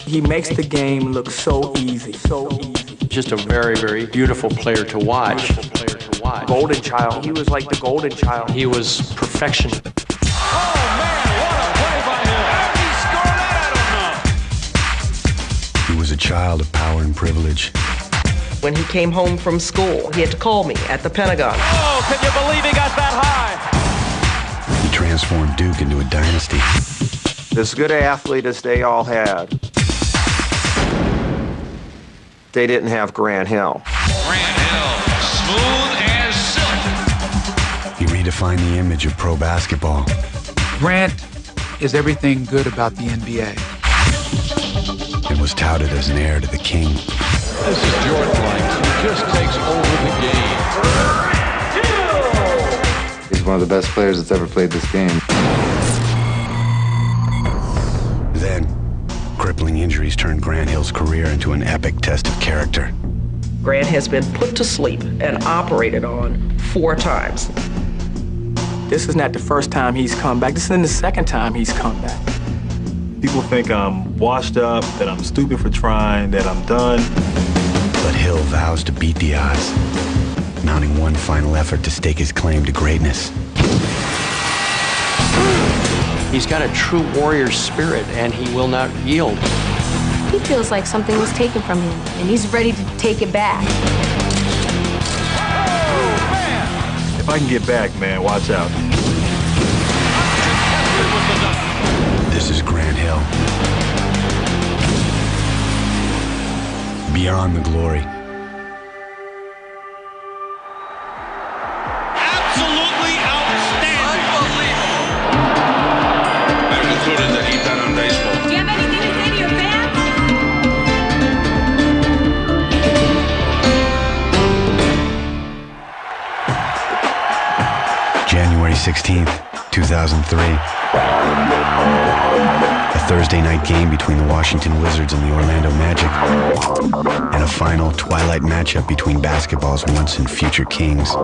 He makes the game look so easy, so easy. Just a very, very beautiful player to watch. Golden child. He was like the golden child. He was perfection. Oh, man, what a play by him. How did he score that? I don't know. He was a child of power and privilege. When he came home from school, he had to call me at the Pentagon. Oh, can you believe he got that high? He transformed Duke into a dynasty. As good an athlete as they all had, they didn't have Grant Hill. Grant Hill, smooth as silk. He redefined the image of pro basketball. Grant is everything good about the NBA. And was touted as an heir to the king. This is Jordan-like. He just takes over the game. He's one of the best players that's ever played this game. Then, crippling injuries turned Grant Hill's career into an epic test of character. Grant has been put to sleep and operated on 4 times. This is not the first time he's come back. This is the second time he's come back. People think I'm washed up, that I'm stupid for trying, that I'm done. But Hill vows to beat the odds, mounting one final effort to stake his claim to greatness. He's got a true warrior spirit, and he will not yield. He feels like something was taken from him, and he's ready to take it back. If I can get back, man, watch out. This is Grant Hill. Beyond the glory. Absolutely outstanding. Unbelievable. Better concluded that he bet on baseball. Do you have anything to say to your fans? January 16th, 2003. A Thursday night game between the Washington Wizards and the Orlando Magic, and a final twilight matchup between basketball's once and future kings,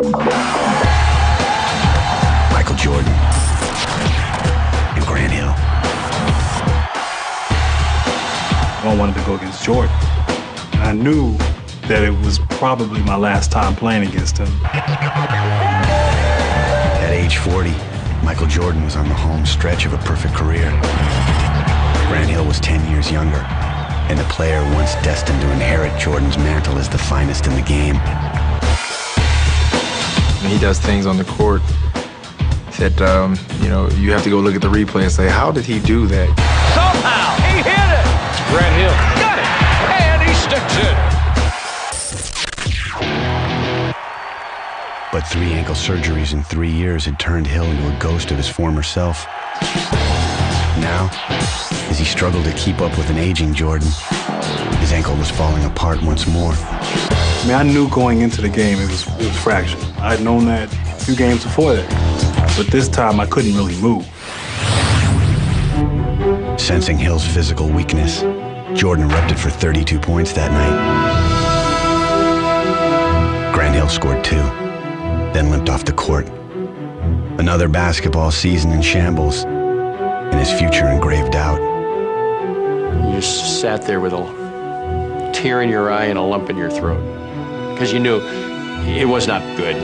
Michael Jordan and Grant Hill. I wanted to go against Jordan. And I knew that it was probably my last time playing against him. At age 40, Michael Jordan was on the home stretch of a perfect career. Grant Hill was 10 years younger, and the player once destined to inherit Jordan's mantle as the finest in the game. He does things on the court that, you have to go look at the replay and say, how did he do that? Somehow, he hit it. Grant Hill. Got it. And he sticks it. But 3 ankle surgeries in 3 years had turned Hill into a ghost of his former self. Now, as he struggled to keep up with an aging Jordan, his ankle was falling apart once more. I mean, I knew going into the game it was fractured. I had known that a few games before that. But this time, I couldn't really move. Sensing Hill's physical weakness, Jordan erupted for 32 points that night. Grant Hill scored 2, then limped off the court. Another basketball season in shambles, and his future in grave doubt. You just sat there with a tear in your eye and a lump in your throat, because you knew it was not good.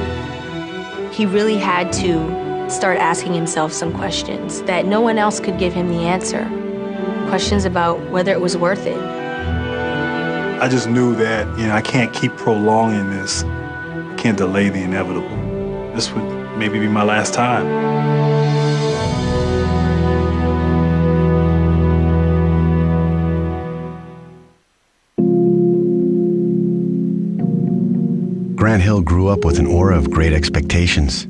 He really had to start asking himself some questions that no one else could give him the answer. Questions about whether it was worth it. I just knew that, I can't keep prolonging this. I can't delay the inevitable. This would maybe be my last time. Grant Hill grew up with an aura of great expectations.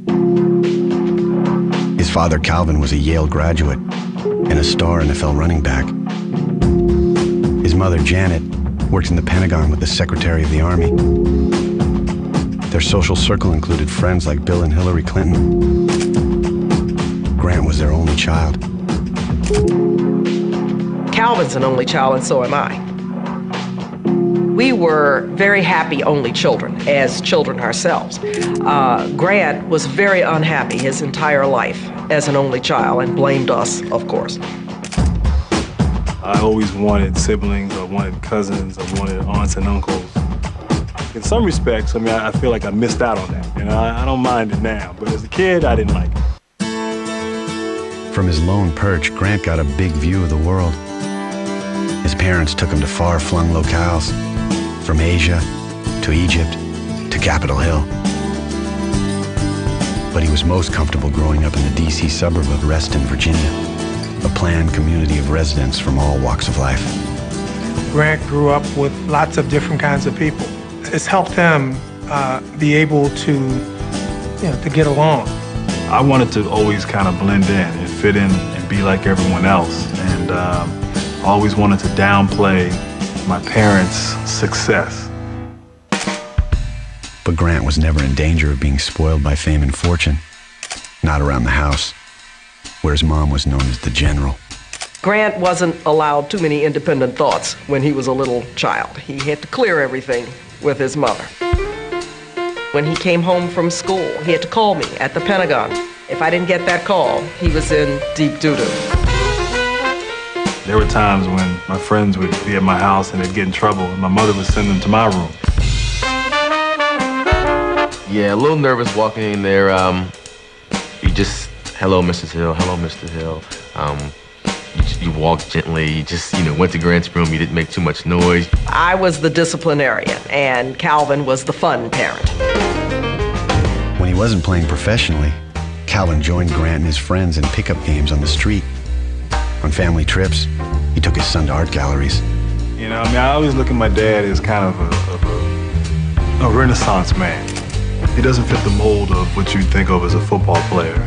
His father, Calvin, was a Yale graduate and a star NFL running back. His mother, Janet, worked in the Pentagon with the Secretary of the Army. Their social circle included friends like Bill and Hillary Clinton. Grant was their only child. Calvin's an only child, and so am I. We were very happy only children, as children ourselves. Grant was very unhappy his entire life as an only child and blamed us, of course. I always wanted siblings, I wanted cousins, I wanted aunts and uncles. In some respects, I mean, I feel like I missed out on that. You know, I don't mind it now, but as a kid, I didn't like it. From his lone perch, Grant got a big view of the world. His parents took him to far-flung locales, from Asia to Egypt to Capitol Hill. But he was most comfortable growing up in the D.C. suburb of Reston, Virginia, a planned community of residents from all walks of life. Grant grew up with lots of different kinds of people. It's helped him be able to get along. I wanted to always kind of blend in and fit in and be like everyone else. And I always wanted to downplay my parents' success. But Grant was never in danger of being spoiled by fame and fortune. Not around the house, where his mom was known as the General. Grant wasn't allowed too many independent thoughts when he was a little child. He had to clear everything with his mother. When he came home from school, he had to call me at the Pentagon. If I didn't get that call, he was in deep doo-doo. There were times when my friends would be at my house and they'd get in trouble, and my mother would send them to my room. Yeah, a little nervous walking in there. You just, hello, Mrs. Hill, hello, Mr. Hill. You walked gently, you just, went to Grant's room, you didn't make too much noise. I was the disciplinarian, and Calvin was the fun parent. When he wasn't playing professionally, Calvin joined Grant and his friends in pickup games on the street. On family trips, he took his son to art galleries. I always look at my dad as kind of a Renaissance man. He doesn't fit the mold of what you'd think of as a football player.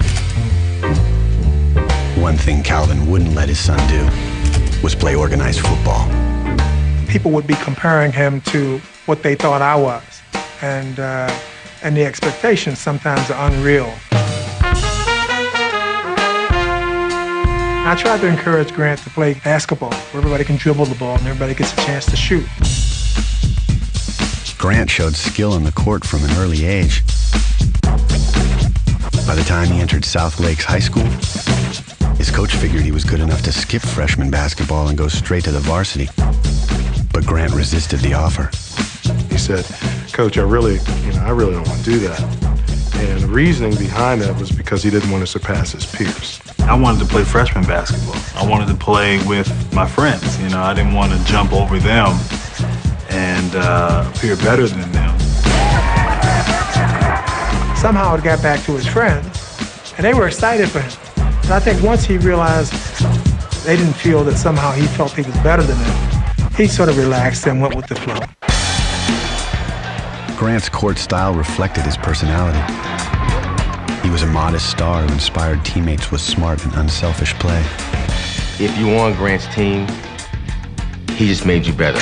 One thing Calvin wouldn't let his son do was play organized football. People would be comparing him to what they thought I was, and the expectations sometimes are unreal. I tried to encourage Grant to play basketball, where everybody can dribble the ball and everybody gets a chance to shoot. Grant showed skill in the court from an early age. By the time he entered South Lakes High School, his coach figured he was good enough to skip freshman basketball and go straight to the varsity. But Grant resisted the offer. He said, "Coach, I really don't want to do that." And the reasoning behind that was because he didn't want to surpass his peers. I wanted to play freshman basketball. I wanted to play with my friends. I didn't want to jump over them and appear better than them. Somehow it got back to his friends, and they were excited for him. And I think once he realized they didn't feel that somehow he felt he was better than them, he sort of relaxed and went with the flow. Grant's court style reflected his personality. He was a modest star who inspired teammates with smart and unselfish play. If you were on Grant's team, he just made you better.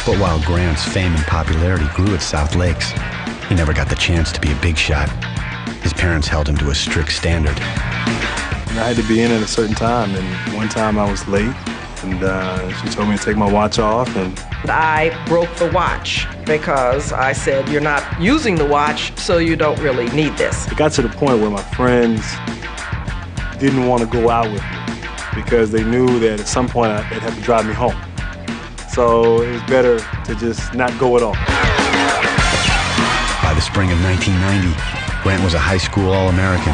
But while Grant's fame and popularity grew at South Lakes, he never got the chance to be a big shot. His parents held him to a strict standard. I had to be in at a certain time, and one time I was late, and she told me to take my watch off, and I broke the watch because I said, "You're not using the watch, so you don't really need this." it got to the point where my friends didn't want to go out with me because they knew that at some point they'd have to drive me home. So it was better to just not go at all. By the spring of 1990, Grant was a high school All-American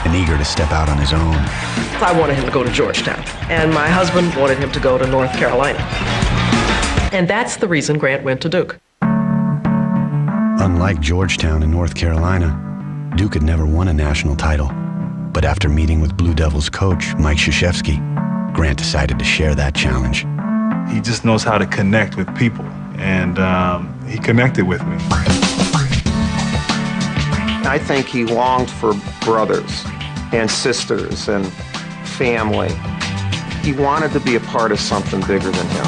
and eager to step out on his own. I wanted him to go to Georgetown, and my husband wanted him to go to North Carolina. And that's the reason Grant went to Duke. Unlike Georgetown and North Carolina, Duke had never won a national title. But after meeting with Blue Devils coach Mike Krzyzewski, Grant decided to share that challenge. He just knows how to connect with people, and he connected with me. I think he longed for brothers and sisters and family. He wanted to be a part of something bigger than him.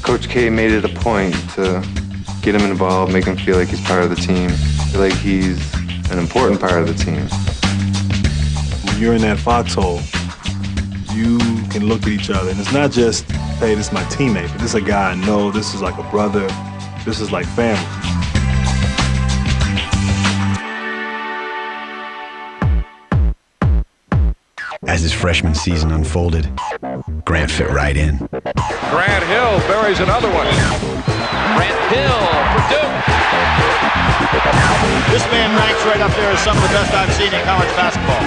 Coach K made it a point to get him involved, make him feel like he's part of the team, feel like he's an important part of the team. When you're in that foxhole, you can look at each other, and it's not just, hey, this is my teammate, but this is a guy I know, this is like a brother, this is like family. As his freshman season unfolded, Grant fit right in. Grant Hill buries another one. Grant Hill for Duke. This man ranks right up there as some of the best I've seen in college basketball.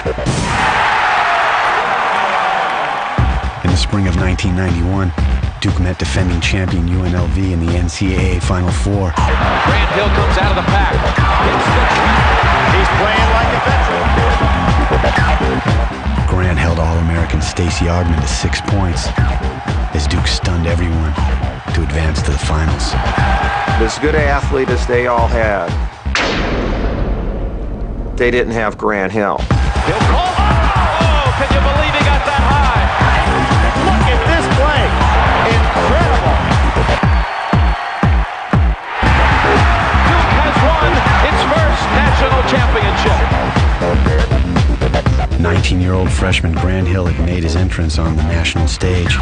In the spring of 1991, Duke met defending champion UNLV in the NCAA Final Four. Grant Hill comes out of the pack. He's playing like a veteran. Grant held All-American Stacey Augmon to 6 points as Duke stunned everyone to advance to the finals. As good an athlete as they all had, they didn't have Grant Hill. He'll call. Oh, can you believe he got that high? Look at this play. Incredible. Duke has won its first national championship. 19-year-old freshman Grant Hill had made his entrance on the national stage.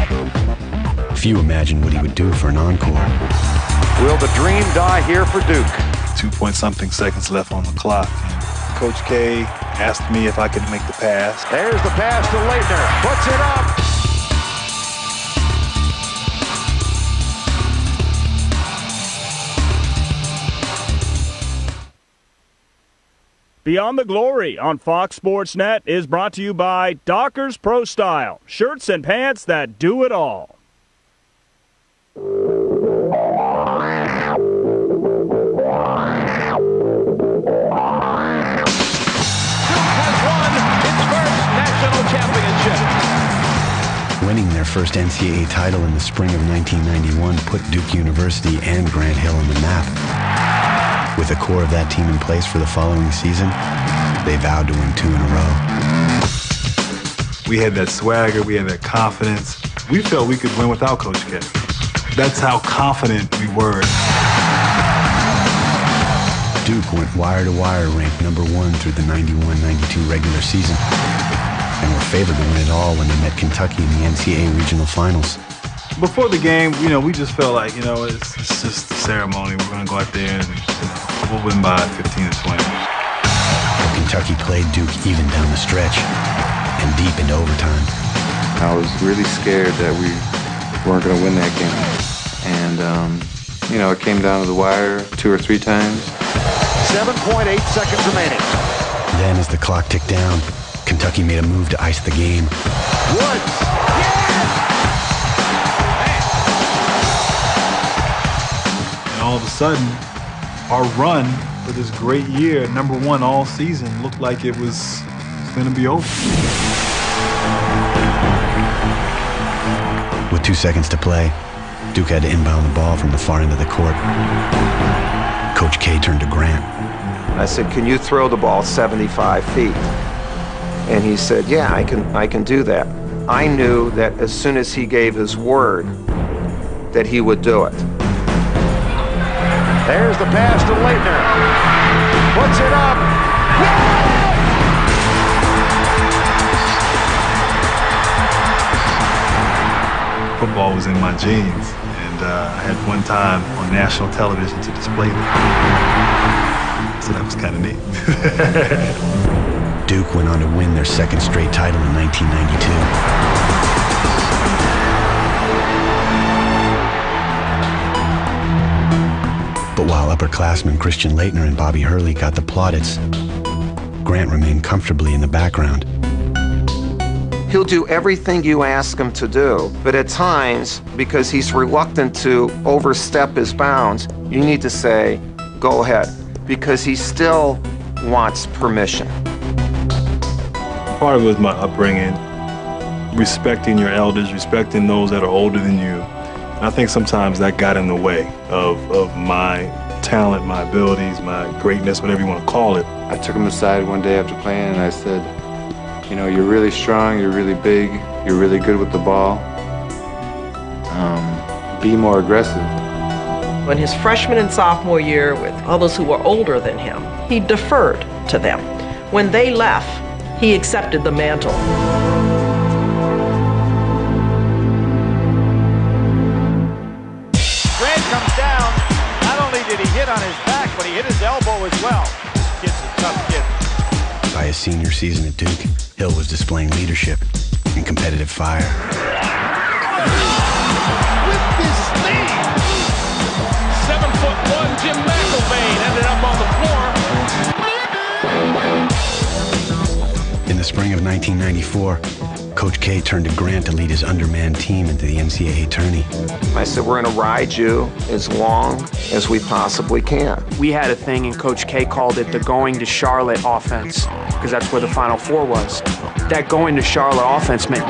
Few imagined what he would do for an encore. Will the dream die here for Duke? 2-point-something seconds left on the clock. And Coach K asked me if I could make the pass. There's the pass to Leitner. Puts it up. Beyond the Glory on Fox Sports Net is brought to you by Dockers Pro Style, shirts and pants that do it all. Winning their first NCAA title in the spring of 1991 put Duke University and Grant Hill on the map. With the core of that team in place for the following season, they vowed to win 2 in a row. We had that swagger, we had that confidence. We felt we could win without Coach K. That's how confident we were. Duke went wire-to-wire ranked #1 through the 91-92 regular season and were favored to win it all when they met Kentucky in the NCAA regional finals. Before the game, we just felt like, it's just a ceremony. We're going to go out there and we'll win by 15 to 20. Kentucky played Duke even down the stretch and deep into overtime. I was really scared that we weren't going to win that game. And, it came down to the wire 2 or 3 times. 7.8 seconds remaining. Then as the clock ticked down, Kentucky made a move to ice the game. Woods. And all of a sudden, our run for this great year, #1 all season, looked like it was going to be over. With 2 seconds to play, Duke had to inbound the ball from the far end of the court. Coach K turned to Grant. I said, can you throw the ball 75 feet? And he said, yeah, I can do that. I knew that as soon as he gave his word that he would do it. There's the pass to Leitner. Puts it up. Football was in my genes, and I had one time on national television to display them. So that was kind of neat. Duke went on to win their second straight title in 1992. But while upperclassmen Christian Leitner and Bobby Hurley got the plaudits, Grant remained comfortably in the background. He'll do everything you ask him to do, but at times, because he's reluctant to overstep his bounds, you need to say, go ahead, because he still wants permission. Part of it was my upbringing, respecting your elders, respecting those that are older than you. And I think sometimes that got in the way of my talent, my abilities, my greatness, whatever you want to call it. I took him aside one day after playing and I said, you're really strong, you're really big, you're really good with the ball. Be more aggressive. When his freshman and sophomore year with others who were older than him, he deferred to them. When they left, he accepted the mantle. Grant comes down. Not only did he hit on his back, but he hit his elbow as well. This kid's a tough kid. By his senior season at Duke, Hill was displaying leadership and competitive fire. With this speed! 7'1" Jim McElvain ended up on the floor. In the spring of 1994, Coach K turned to Grant to lead his undermanned team into the NCAA tourney. I said, we're going to ride you as long as we possibly can. We had a thing, and Coach K called it the going to Charlotte offense, because that's where the Final Four was. That going to Charlotte offense meant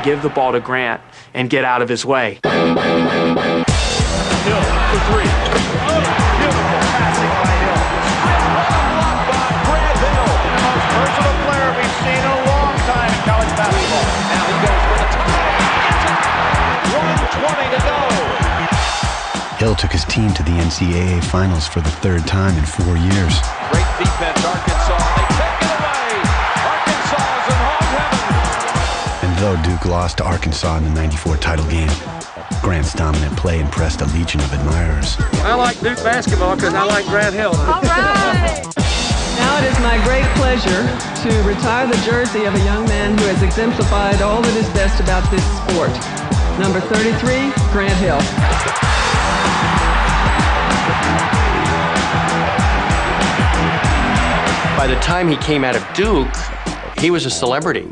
give the ball to Grant and get out of his way. Hill for three. Beautiful passing by Hill. Blocked by Grant Hill. The most versatile player we've seen in a long time in college basketball. Now he goes for the tie. 1:20 to go. Hill took his team to the NCAA finals for the third time in 4 years. Great defense, Arkansas. They take it away. Arkansas is in home heaven. And though Duke lost to Arkansas in the '94 title game, Grant's dominant play impressed a legion of admirers. I like Duke basketball because I like Grant Hill. All right. Now it is my great pleasure to retire the jersey of a young man who has exemplified all that is best about this sport. Number 33, Grant Hill. By the time he came out of Duke, he was a celebrity.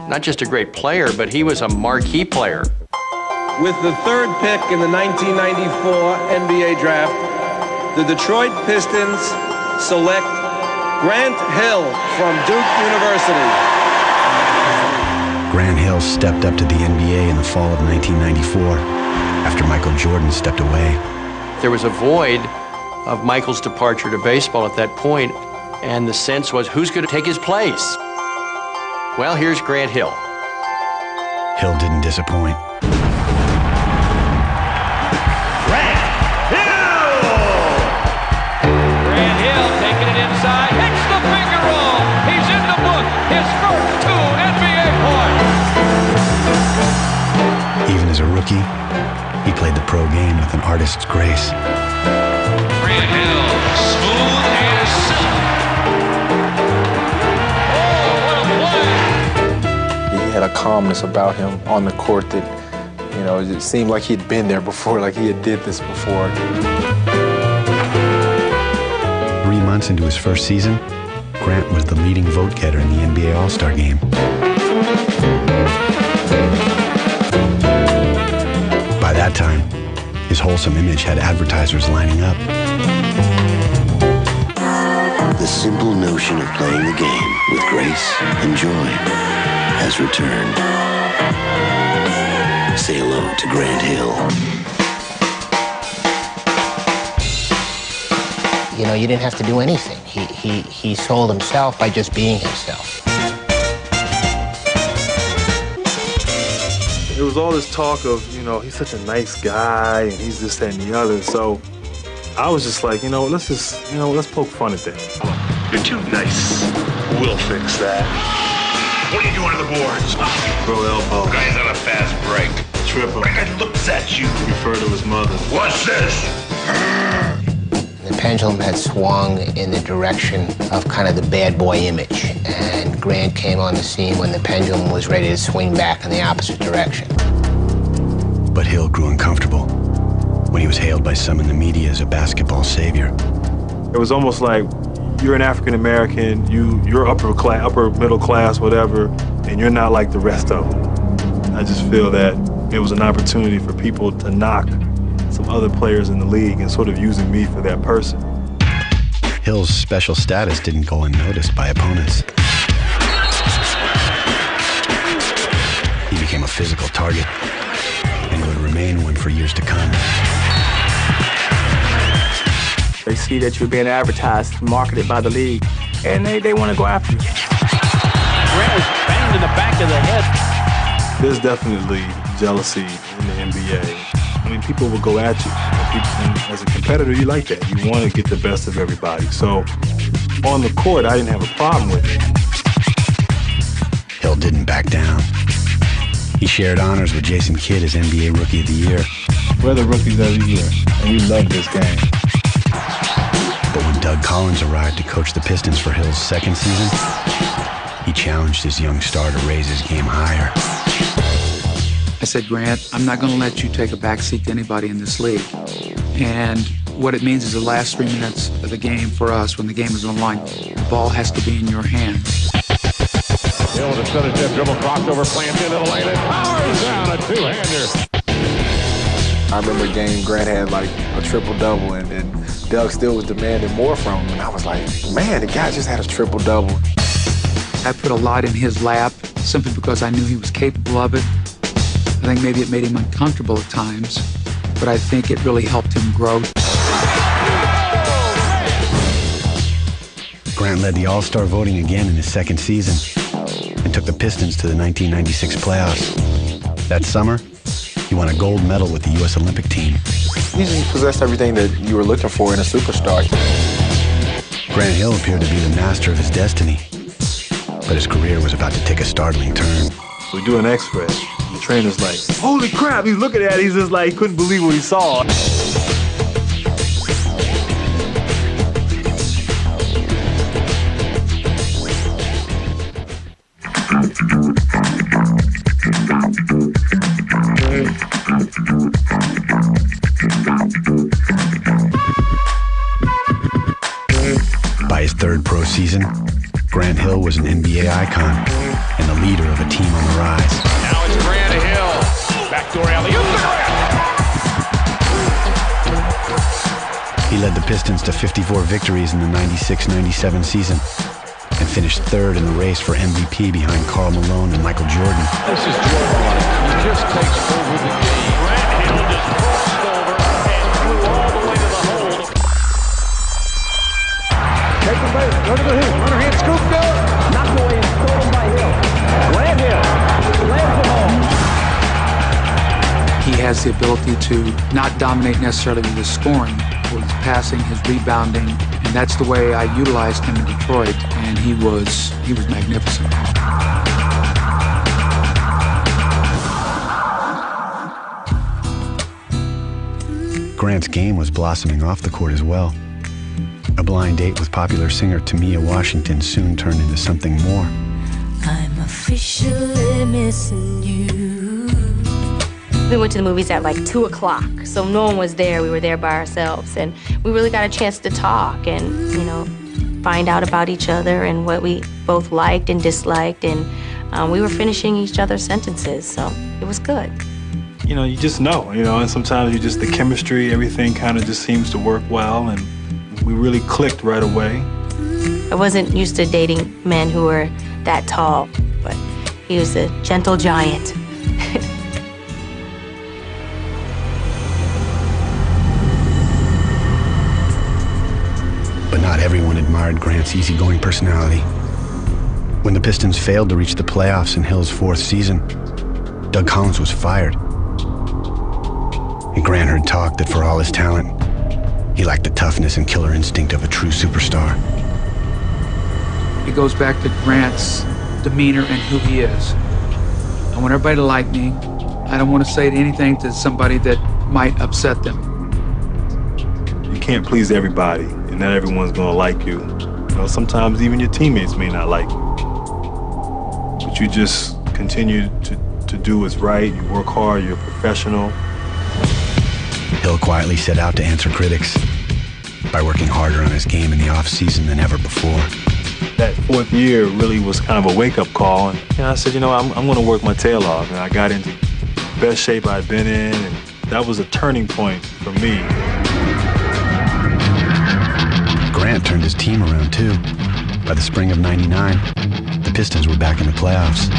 Not just a great player, but he was a marquee player. With the third pick in the 1994 NBA draft, the Detroit Pistons select Grant Hill from Duke University. Grant Hill stepped up to the NBA in the fall of 1994 after Michael Jordan stepped away. There was a void of Michael's departure to baseball at that point, and the sense was, who's going to take his place? Well, here's Grant Hill. Hill didn't disappoint. Grant Hill taking it inside, hits the finger roll. He's in the book. His first 2 NBA points. Even as a rookie, he played the pro game with an artist's grace. Grant Hill, smooth as silk. Oh, what a play. He had a calmness about him on the court that, you know, it seemed like he'd been there before, like he had did this before. 3 months into his first season, Grant was the leading vote getter in the NBA All-Star Game. By that time, his wholesome image had advertisers lining up. The simple notion of playing the game with grace and joy has returned. Say hello to Grant Hill. You know, you didn't have to do anything. He sold himself by just being himself. There was all this talk of, you know, he's such a nice guy and he's this, that, and the other. So I was just like, let's poke fun at that. You're too nice. We'll fix that. What are you doing on the boards? Throw elbow. Guy's on a fast break. Triple. That guy looks at you. Refer to his mother. What's this? The pendulum had swung in the direction of kind of the bad boy image, and Grant came on the scene when the pendulum was ready to swing back in the opposite direction. But Hill grew uncomfortable when he was hailed by some in the media as a basketball savior. It was almost like you're an African American, you're upper middle class, whatever, and you're not like the rest of them. I just feel that it was an opportunity for people to knock some other players in the league and sort of using me for that person. Hill's special status didn't go unnoticed by opponents. He became a physical target and would remain one for years to come. They see that you're being advertised, marketed by the league, and they want to go after you. Grant was banged in the back of the head. There's definitely jealousy in the NBA. I mean, people will go at you. And as a competitor, you like that. You want to get the best of everybody. So on the court, I didn't have a problem with it. Hill didn't back down. He shared honors with Jason Kidd as NBA Rookie of the Year. We're the rookies every year, and we love this game. But when Doug Collins arrived to coach the Pistons for Hill's second season, he challenged his young star to raise his game higher. I said, Grant, I'm not going to let you take a backseat to anybody in this league. And what it means is the last 3 minutes of the game for us, when the game is on the line, the ball has to be in your hands. Hill with a stutter step dribble, crossover, plants into the lane, and powers down a two-hander. I remember a game Grant had like a triple-double, and Doug still was demanding more from him. And I was like, man, the guy just had a triple-double. I put a lot in his lap simply because I knew he was capable of it. I think maybe it made him uncomfortable at times, but I think it really helped him grow. Grant led the All-Star voting again in his second season and took the Pistons to the 1996 playoffs. That summer, he won a gold medal with the U.S. Olympic team. He possessed everything that you were looking for in a superstar. Grant Hill appeared to be the master of his destiny, but his career was about to take a startling turn. We do an X-ray. The trainer's like, holy crap, he's looking at it, he's just like, he couldn't believe what he saw. By his third pro season, Grant Hill was an NBA icon and the leader of a team on the rise. Now it's Grant Hill. Backdoor alley-oop to Grant. He led the Pistons to 54 victories in the 96-97 season and finished third in the race for MVP behind Karl Malone and Michael Jordan. This is Jordan. He just takes over the game. Grant Hill just crossed over and flew all the way to the hole. Take the base, go to the hoop, underhand scoop, go. Knocked away and stolen by Hill. Grant Hill lands it home. He has the ability to not dominate necessarily with his scoring, with his passing, his rebounding, and that's the way I utilized him in Detroit, and he was magnificent. Grant's game was blossoming off the court as well. A blind date with popular singer Tamia Washington soon turned into something more. I'm officially missing you. We went to the movies at like 2 o'clock, so no one was there. We were there by ourselves, and we really got a chance to talk and, you know, find out about each other and what we both liked and disliked, and we were finishing each other's sentences, so it was good. You know, you just know, and sometimes the chemistry, everything kind of just seems to work well, and we really clicked right away. I wasn't used to dating men who were that tall, but he was a gentle giant. But not everyone admired Grant's easygoing personality. When the Pistons failed to reach the playoffs in Hill's fourth season, Doug Collins was fired. And Grant heard talk that for all his talent, he lacked the toughness and killer instinct of a true superstar. It goes back to Grant's demeanor and who he is. I want everybody to like me. I don't want to say anything to somebody that might upset them. You can't please everybody, and not everyone's going to like you. Sometimes even your teammates may not like you. But you just continue to do what's right. You work hard. You're a professional. Hill quietly set out to answer critics by working harder on his game in the off-season than ever before. That fourth year really was kind of a wake-up call. And I said, I'm going to work my tail off. And I got into the best shape I'd been in, and that was a turning point for me. Grant turned his team around, too. By the spring of '99, the Pistons were back in the playoffs.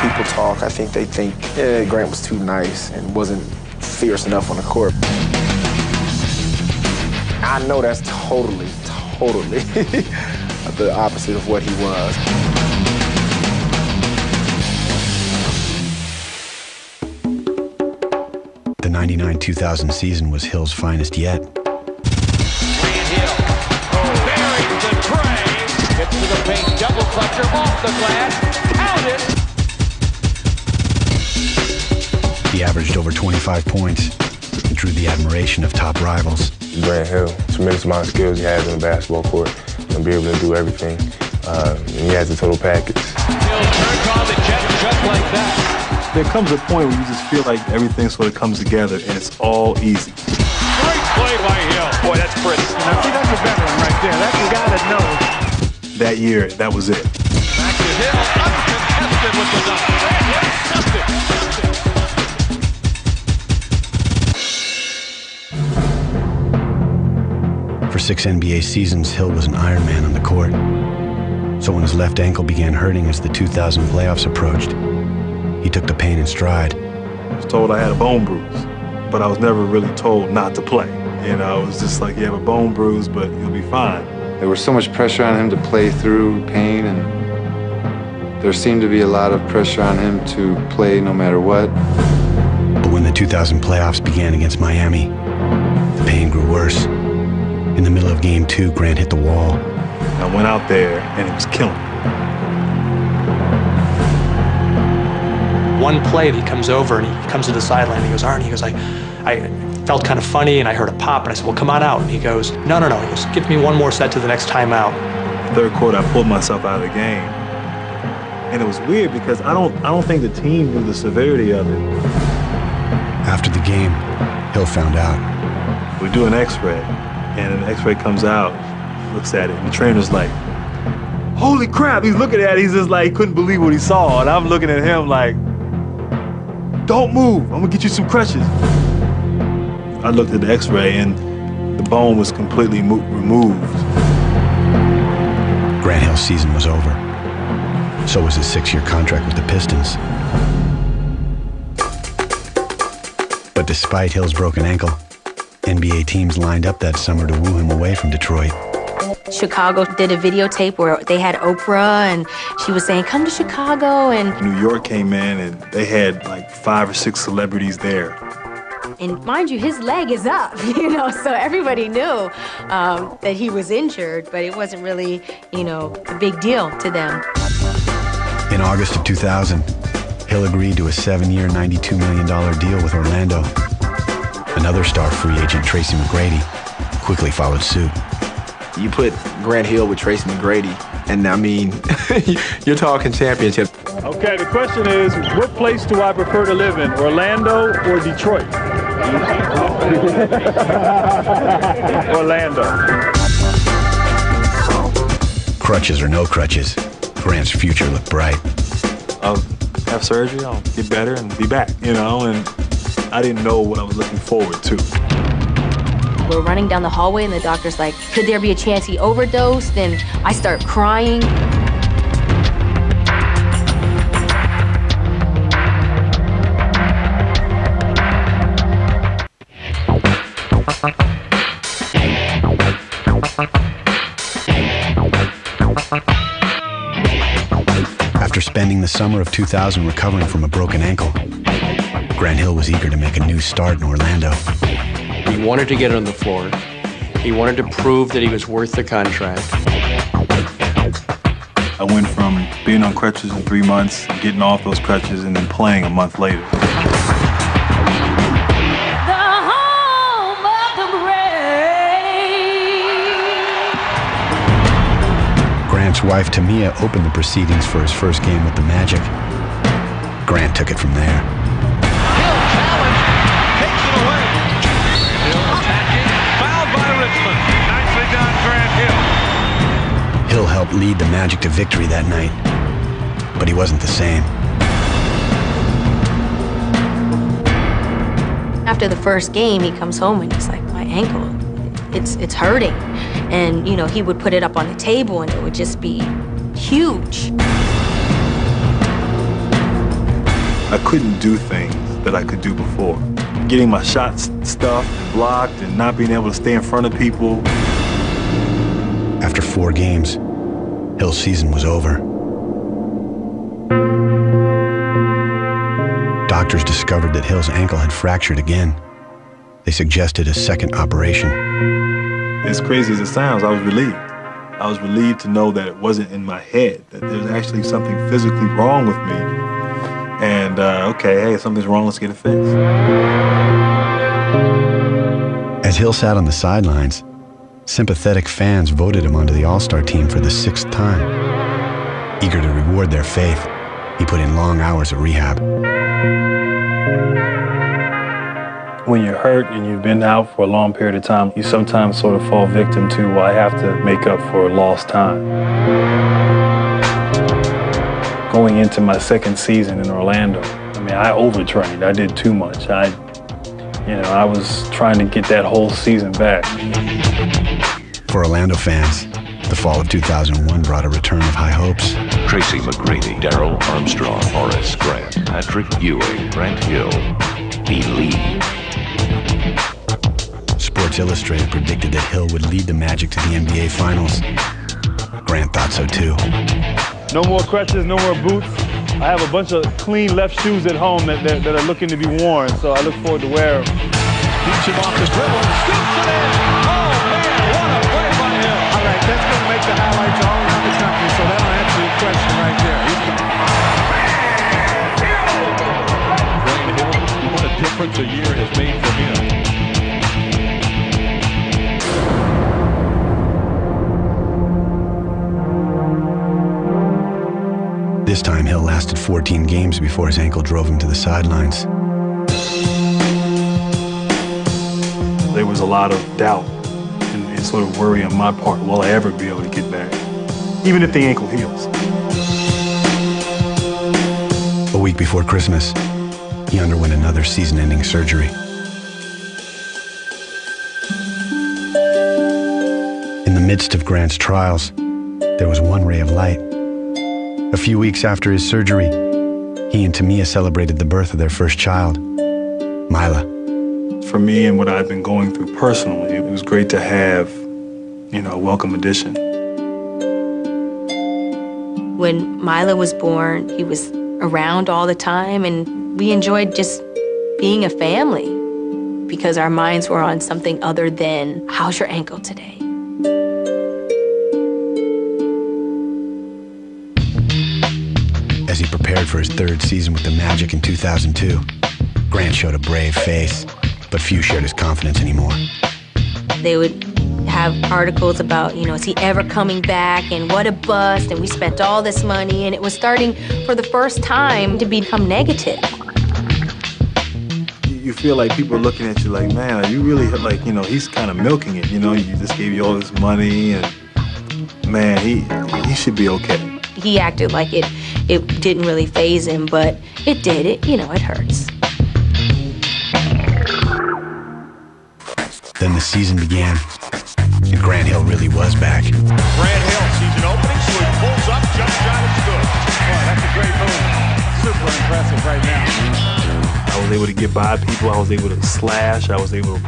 People talk, I think they think, Grant was too nice and wasn't fierce enough on the court. I know that's totally the opposite of what he was. The 99-2000 season was Hill's finest yet. Grant Hill buries the tray. Gets to the paint, double clutcher off the glass. Count it. He averaged over 25 points and drew the admiration of top rivals. Grant Hill, tremendous amount of skills he has on the basketball court, and be able to do everything. And he has the total package. Hill turned on the jet just like that. There comes a point where you just feel like everything sort of comes together and it's all easy. Great play by Hill. Boy, that's pretty. Now, see, that's a veteran right there. That's a guy that knows. That year, that was it. Back to Hill, uncontested with the dunk. Grant Hill stuffed it. For 6 NBA seasons, Hill was an Iron Man on the court. So when his left ankle began hurting as the 2000 playoffs approached, he took the pain in stride. I was told I had a bone bruise, but I was never really told not to play. You know, it was just like, you have a bone bruise, but you'll be fine. There was so much pressure on him to play through pain, and there seemed to be a lot of pressure on him to play no matter what. But when the 2000 playoffs began against Miami, the pain grew worse. In the middle of Game 2, Grant hit the wall. I went out there, and it was killing me. One play, he comes over and he comes to the sideline and he goes, Arnie, he goes, I felt kind of funny and I heard a pop and I said, well, come on out. And he goes, no. He goes, give me one more set to the next timeout. Third quarter, I pulled myself out of the game. And it was weird because I don't think the team knew the severity of it. After the game, Hill found out. We do an x-ray, and an x-ray comes out, looks at it, and the trainer's like, holy crap, he's looking at it, he's just like, he couldn't believe what he saw. And I'm looking at him like, don't move, I'm gonna get you some crutches. I looked at the x-ray and the bone was completely removed. Grant Hill's season was over. So was his 6-year contract with the Pistons. But despite Hill's broken ankle, NBA teams lined up that summer to woo him away from Detroit. Chicago did a videotape where they had Oprah and she was saying, come to Chicago. And New York came in and they had like 5 or 6 celebrities there. And mind you, his leg is up, so everybody knew that he was injured, but it wasn't really, a big deal to them. In August of 2000, Hill agreed to a 7-year, $92 million deal with Orlando. Another star free agent, Tracy McGrady, quickly followed suit. You put Grant Hill with Tracy McGrady, and I mean, you're talking championship. Okay, the question is, what place do I prefer to live in, Orlando or Detroit? Orlando. Crutches or no crutches, Grant's future looked bright. I'll have surgery, I'll get better and be back, and I didn't know what I was looking forward to. We're running down the hallway and the doctor's like, could there be a chance he overdosed? Then I start crying. After spending the summer of 2000 recovering from a broken ankle, Grant Hill was eager to make a new start in Orlando. He wanted to get on the floor. He wanted to prove that he was worth the contract. I went from being on crutches in 3 months, getting off those crutches, and then playing a month later. Grant's wife, Tamia, opened the proceedings for his first game with the Magic. Grant took it from there. Hill helped lead the Magic to victory that night, but he wasn't the same. After the first game, he comes home and he's like, my ankle, it's hurting. And, he would put it up on the table and it would just be huge. I couldn't do things that I could do before. Getting my shots stuffed and blocked and not being able to stay in front of people. After 4 games, Hill's season was over. Doctors discovered that Hill's ankle had fractured again. They suggested a second operation. As crazy as it sounds, I was relieved. I was relieved to know that it wasn't in my head, that there's actually something physically wrong with me. And, okay, hey, something's wrong, let's get it fixed. As Hill sat on the sidelines, sympathetic fans voted him onto the All-Star team for the 6th time. Eager to reward their faith, he put in long hours of rehab. When you're hurt and you've been out for a long period of time, you sometimes sort of fall victim to, well, I have to make up for lost time. Going into my 2nd season in Orlando, I mean, I overtrained. I did too much. I was trying to get that whole season back. For Orlando fans, the fall of 2001 brought a return of high hopes. Tracy McGrady, Darrell Armstrong, Horace Grant, Patrick Ewing, Grant Hill, believe. Sports Illustrated predicted that Hill would lead the Magic to the NBA Finals. Grant thought so too. No more crutches, no more boots. I have a bunch of clean left shoes at home that are looking to be worn, so I look forward to wearing them. Keeps him off the dribble and scoops it in. Oh, man, what a play by Hill. All right, that's going to make the highlights all around the country, so that'll answer your question right there. Grant Hill, what a difference a year has made for him. This time, Hill lasted 14 games before his ankle drove him to the sidelines. There was a lot of doubt and sort of worry on my part. Will I ever be able to get back? Even if the ankle heals. A week before Christmas, he underwent another season-ending surgery. In the midst of Grant's trials, there was one ray of light. A few weeks after his surgery, he and Tamia celebrated the birth of their first child, Mila. For me and what I've been going through personally, it was great to have, a welcome addition. When Mila was born, he was around all the time, and we enjoyed just being a family because our minds were on something other than, how's your ankle today? As he prepared for his 3rd season with the Magic in 2002, Grant showed a brave face, but few shared his confidence anymore. They would have articles about, is he ever coming back, and what a bust, and we spent all this money, and it was starting for the first time to become negative. You feel like people are looking at you like, man, are you really, he's kind of milking it, he just gave you all this money, and man, he should be okay. He acted like it didn't really faze him, but it did. It hurts. Then the season began, and Grant Hill really was back. Grant Hill sees an opening, so he pulls up, jump shot is good. Boy, that's a great move. Super impressive right now. I was able to get by people. I was able to slash. I was able to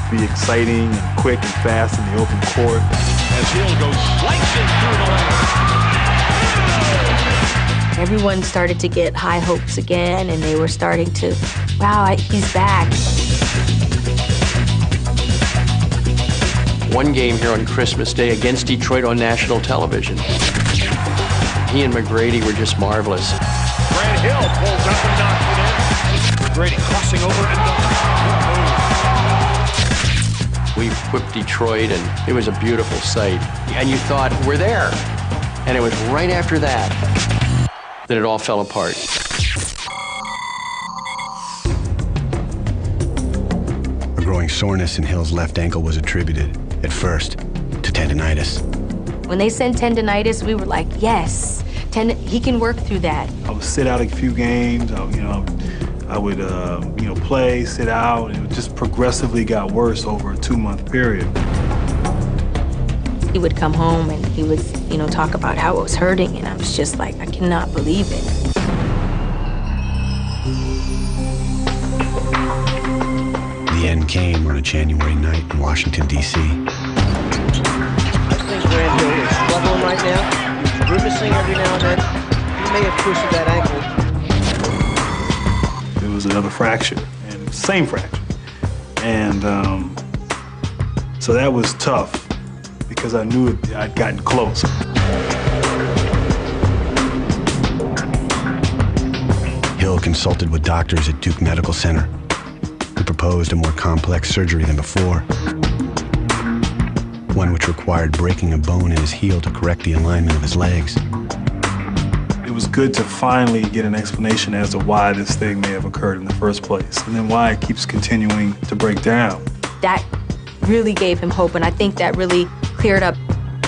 be exciting and quick and fast in the open court. As Hill goes slicing through the lane. Everyone started to get high hopes again, and they were starting to, wow, he's back. One game here on Christmas Day against Detroit on national television. He and McGrady were just marvelous. Grant Hill pulls up and knocks it in. McGrady crossing over and dunks. We whipped Detroit, and it was a beautiful sight. And you thought, we're there. And it was right after that it all fell apart. A growing soreness in Hill's left ankle was attributed, at first, to tendinitis. When they said tendinitis, we were like, yes, he can work through that. I would sit out a few games, I would play, sit out, and it just progressively got worse over a 2-month period. He would come home and he would, talk about how it was hurting, and I was just like, I cannot believe it. The end came on a January night in Washington, D.C. I think Grant Hill is struggling right now. He's grimacing every now and then. He may have twisted that ankle. It was another fracture, and same fracture. And so that was tough, because I knew I'd gotten close. Hill consulted with doctors at Duke Medical Center, who proposed a more complex surgery than before, one which required breaking a bone in his heel to correct the alignment of his legs. It was good to finally get an explanation as to why this thing may have occurred in the first place, and then why it keeps continuing to break down. That really gave him hope, and I think that really cleared up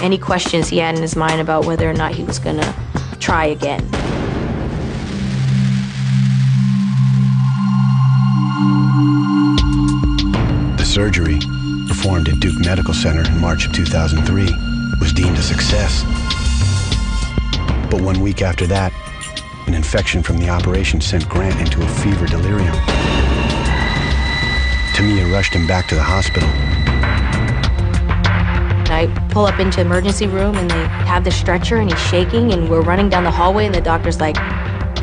any questions he had in his mind about whether or not he was gonna try again. The surgery, performed at Duke Medical Center in March of 2003, was deemed a success. But 1 week after that, an infection from the operation sent Grant into a fever delirium. Tamia rushed him back to the hospital. I pull up into the emergency room and they have the stretcher and he's shaking and we're running down the hallway and the doctor's like,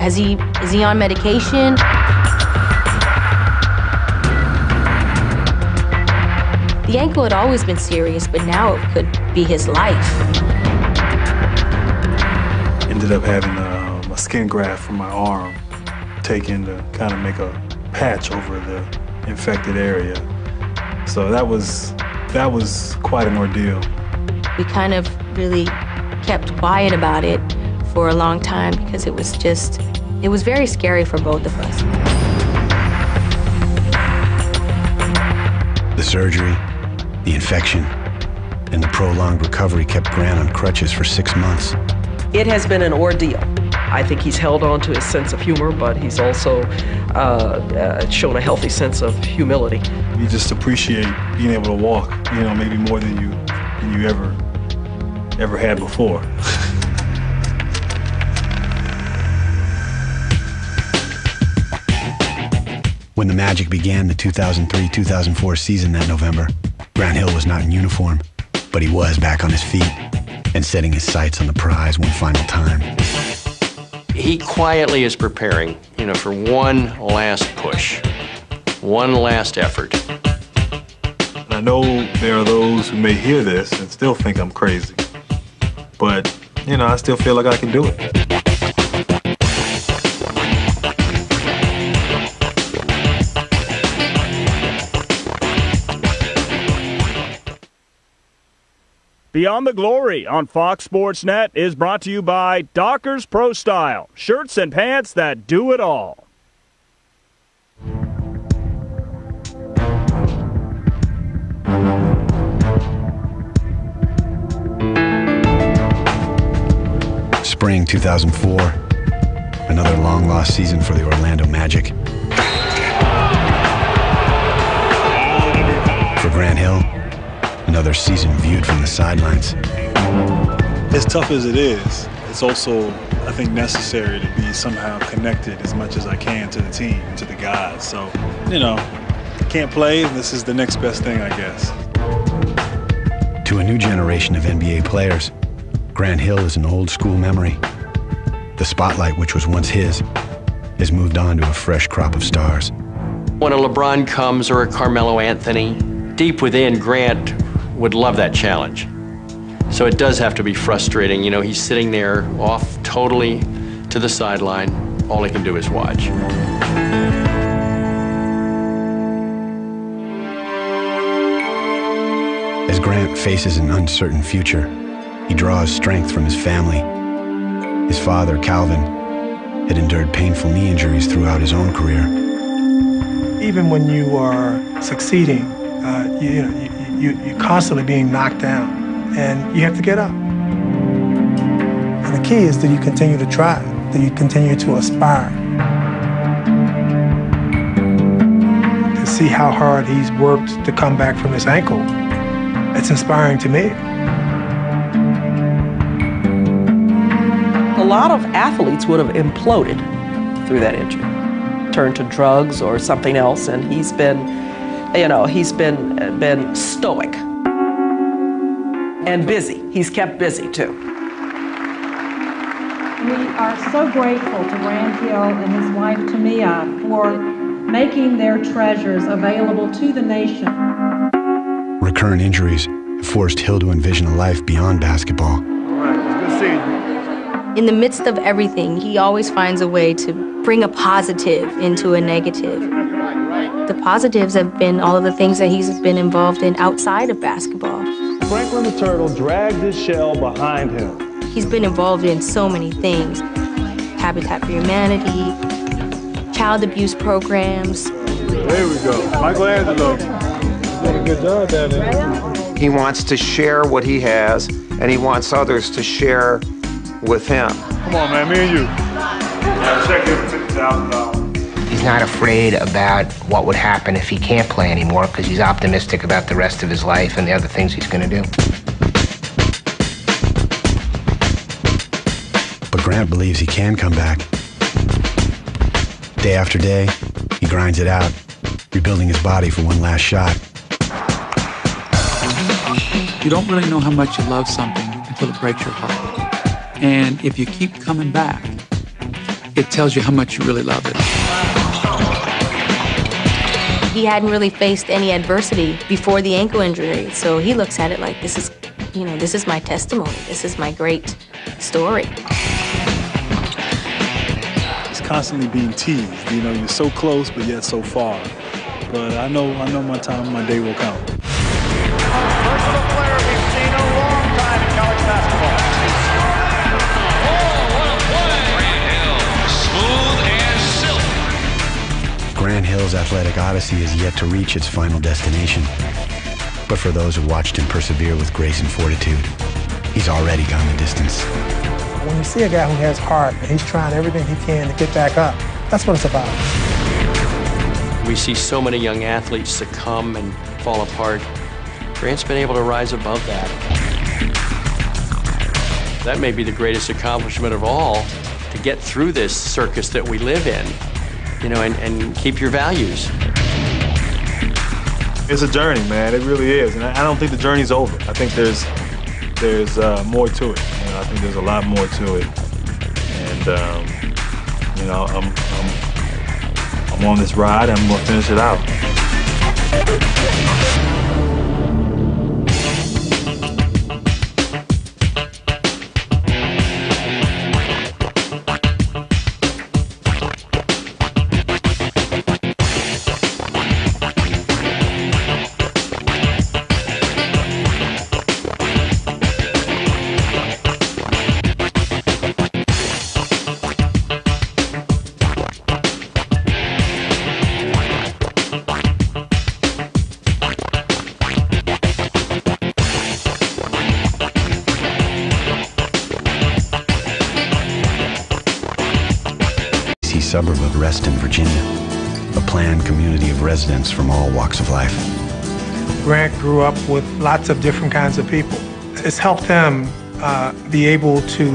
is he on medication? The ankle had always been serious, but now it could be his life. Ended up having a skin graft from my arm taken to kind of make a patch over the infected area. So that was quite an ordeal. We kind of really kept quiet about it for a long time because it was very scary for both of us. The surgery, the infection, and the prolonged recovery kept Grant on crutches for 6 months. It has been an ordeal. I think he's held on to his sense of humor, but he's also shown a healthy sense of humility. You just appreciate being able to walk, you know, maybe more than you ever had before. When the Magic began the 2003-2004 season that November, Grant Hill was not in uniform, but he was back on his feet and setting his sights on the prize one final time. He quietly is preparing, you know, for one last push, one last effort. And I know there are those who may hear this and still think I'm crazy, but, you know, I still feel like I can do it. Beyond the Glory on Fox Sports Net is brought to you by Dockers Pro Style, shirts and pants that do it all. Spring 2004, another long-lost season for the Orlando Magic. For Grant Hill, another season viewed from the sidelines. As tough as it is, it's also, I think, necessary to be somehow connected as much as I can to the team, to the guys. So, you know, can't play, this is the next best thing, I guess. To a new generation of NBA players, Grant Hill is an old school memory. The spotlight, which was once his, has moved on to a fresh crop of stars. When a LeBron comes or a Carmelo Anthony, deep within, Grant would love that challenge. So it does have to be frustrating. You know, he's sitting there off totally to the sideline. All he can do is watch. As Grant faces an uncertain future, he draws strength from his family. His father, Calvin, had endured painful knee injuries throughout his own career. Even when you are succeeding, you're constantly being knocked down, and you have to get up. And the key is that you continue to try, that you continue to aspire. To see how hard he's worked to come back from his ankle, it's inspiring to me. A lot of athletes would have imploded through that injury, turned to drugs or something else, and he's been, you know, been stoic and busy. He's kept busy too. We are so grateful to Grant Hill and his wife Tamia for making their treasures available to the nation. Recurrent injuries have forced Hill to envision a life beyond basketball. All right, it's good seeing you. In the midst of everything, he always finds a way to bring a positive into a negative. Right. The positives have been all of the things that he's been involved in outside of basketball. Franklin the Turtle dragged his shell behind him. He's been involved in so many things. Habitat for Humanity, child abuse programs. There we go. Michelangelo did a good job down there. He wants to share what he has, and he wants others to share with him. Come on, man, me and you. Check it for $50,000. He's not afraid about what would happen if he can't play anymore because he's optimistic about the rest of his life and the other things he's going to do. But Grant believes he can come back. Day after day, he grinds it out, rebuilding his body for one last shot. You don't really know how much you love something until it breaks your heart. And if you keep coming back, it tells you how much you really love it. He hadn't really faced any adversity before the ankle injury, so he looks at it like this is my testimony. This is my great story. It's constantly being teased. You know, you're so close, but yet so far. But I know my time, my day will come. Versatile player we've seen a long time in college basketball. Oh, what a play! Grant Hill, smooth as silk. Grant Hill's athletic odyssey is yet to reach its final destination. But for those who watched him persevere with grace and fortitude, he's already gone the distance. When you see a guy who has heart and he's trying everything he can to get back up, that's what it's about. We see so many young athletes succumb and fall apart. Grant's been able to rise above that. That may be the greatest accomplishment of all, to get through this circus that we live in, you know, and keep your values. It's a journey, man. It really is, and I don't think the journey's over. I think there's more to it. You know, I think there's a lot more to it, and you know, I'm on this ride. And I'm gonna finish it out. Suburb of Reston, Virginia, a planned community of residents from all walks of life. Grant grew up with lots of different kinds of people. It's helped him be able to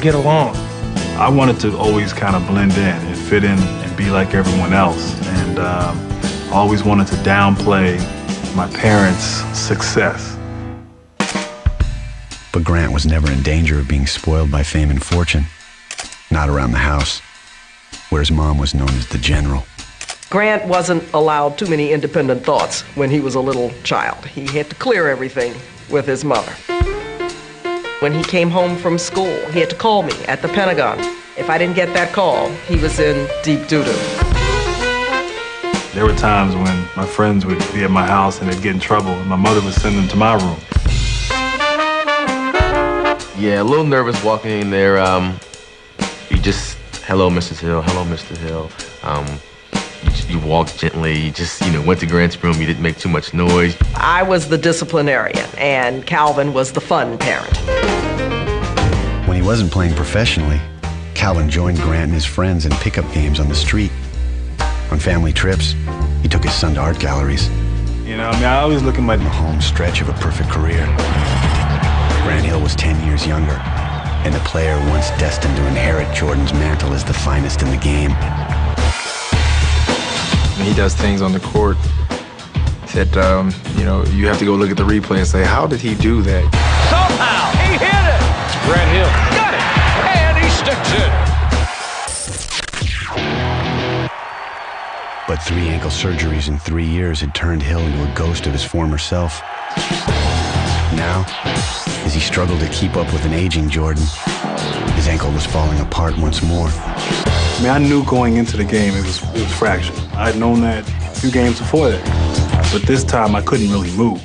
get along. I wanted to always kind of blend in and fit in and be like everyone else, and always wanted to downplay my parents' success. But Grant was never in danger of being spoiled by fame and fortune. Not around the house, where his mom was known as the General. Grant wasn't allowed too many independent thoughts when he was a little child. He had to clear everything with his mother. When he came home from school, he had to call me at the Pentagon. If I didn't get that call, he was in deep doo-doo. There were times when my friends would be at my house and they'd get in trouble, and my mother would send them to my room. Yeah, a little nervous walking in there. You just, hello, Mrs. Hill, hello, Mr. Hill. You walked gently, you just, went to Grant's room, you didn't make too much noise. I was the disciplinarian, and Calvin was the fun parent. When he wasn't playing professionally, Calvin joined Grant and his friends in pickup games on the street. On family trips, he took his son to art galleries. I always look at the home stretch of a perfect career. Grant Hill was 10 years younger, and the player once destined to inherit Jordan's mantle as the finest in the game. He does things on the court that, you have to go look at the replay and say, how did he do that? Somehow, he hit it! Grant Hill got it, and he sticks it. But 3 ankle surgeries in 3 years had turned Hill into a ghost of his former self. Now, as he struggled to keep up with an aging Jordan, his ankle was falling apart once more. I mean, I knew going into the game it was fractured. I had known that a few games before that, but this time I couldn't really move.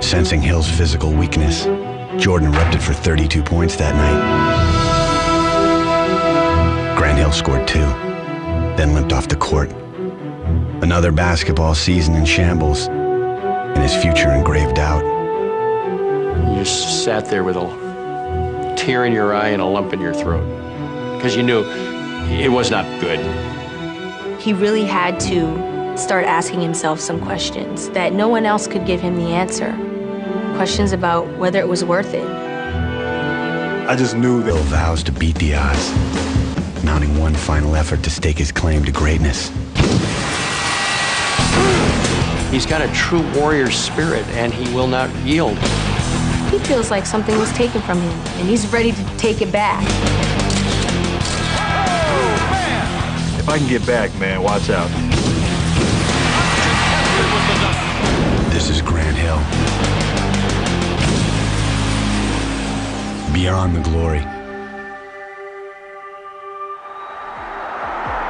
Sensing Hill's physical weakness, Jordan erupted for 32 points that night. Grant Hill scored 2, then limped off the court. Another basketball season in shambles, and his future in grave doubt. You just sat there with a tear in your eye and a lump in your throat, because you knew it was not good. He really had to start asking himself some questions that no one else could give him the answer. Questions about whether it was worth it. I just knew that. Hill vows to beat the odds, mounting one final effort to stake his claim to greatness. He's got a true warrior spirit, and he will not yield. He feels like something was taken from him, and he's ready to take it back. If I can get back, man, watch out. This is Grant Hill. Beyond the glory.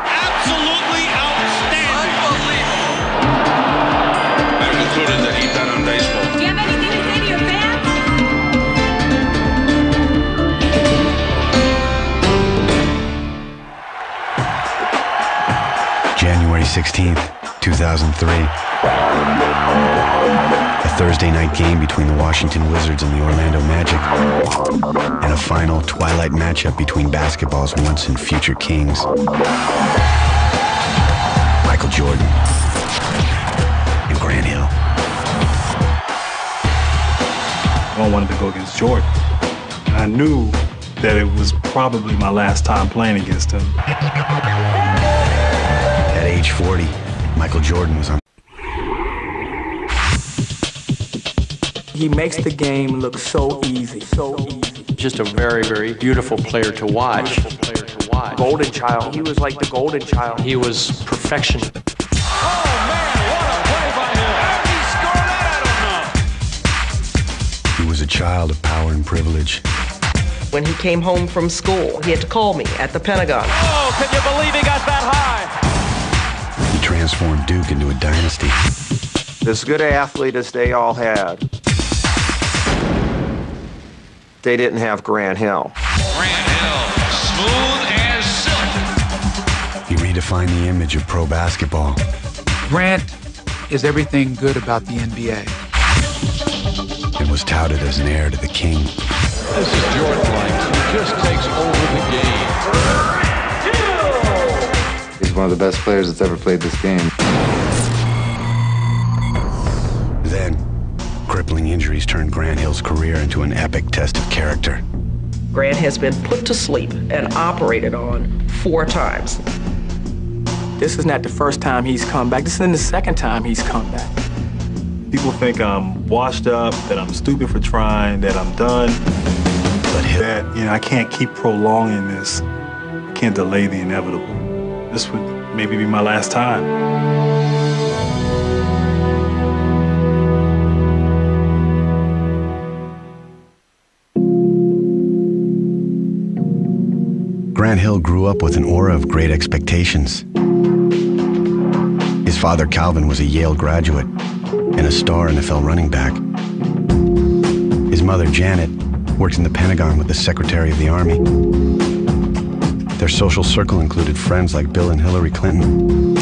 Absolutely outstanding. Unbelievable. Do you have anything to say to your fans? January 16th, 2003. A Thursday night game between the Washington Wizards and the Orlando Magic, and a final twilight matchup between basketball's once and future kings, Michael Jordan and Grant Hill. I wanted to go against Jordan. And I knew that it was probably my last time playing against him. At age 40, Michael Jordan was on. He makes the game look so easy, so easy. Just a very, very beautiful player to watch. Golden child. He was like the golden child. He was perfection. He was a child of power and privilege. When he came home from school, he had to call me at the Pentagon. Oh, can you believe he got that high? He transformed Duke into a dynasty. As good an athlete as they all had, they didn't have Grant Hill. Grant Hill, smooth as silk. He redefined the image of pro basketball. Grant is everything good about the NBA. And was touted as an heir to the king. This is Jordan-like. He just takes over the game. He's one of the best players that's ever played this game. Then, crippling injuries turned Grant Hill's career into an epic test of character. Grant has been put to sleep and operated on 4 times. This is not the first time he's come back. This is the second time he's come back. People think I'm washed up, that I'm stupid for trying, that I'm done. But Hill, that, I can't keep prolonging this. I can't delay the inevitable. This would maybe be my last time. Grant Hill grew up with an aura of great expectations. His father, Calvin, was a Yale graduate and a star NFL running back. His mother, Janet, worked in the Pentagon with the Secretary of the Army. Their social circle included friends like Bill and Hillary Clinton.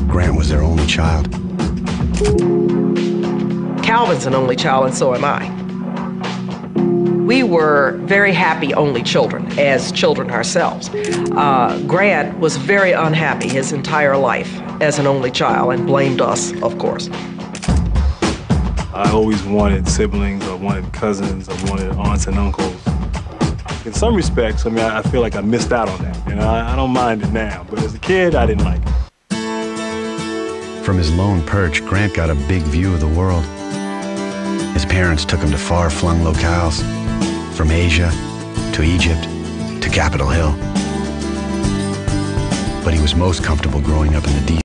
Grant was their only child. Calvin's an only child, and so am I. We were very happy only children, as children ourselves. Grant was very unhappy his entire life as an only child and blamed us, of course. I always wanted siblings, I wanted cousins, I wanted aunts and uncles. In some respects, I feel like I missed out on that. I don't mind it now, but as a kid, I didn't like it. From his lone perch, Grant got a big view of the world. His parents took him to far-flung locales, from Asia to Egypt to Capitol Hill. But he was most comfortable growing up in the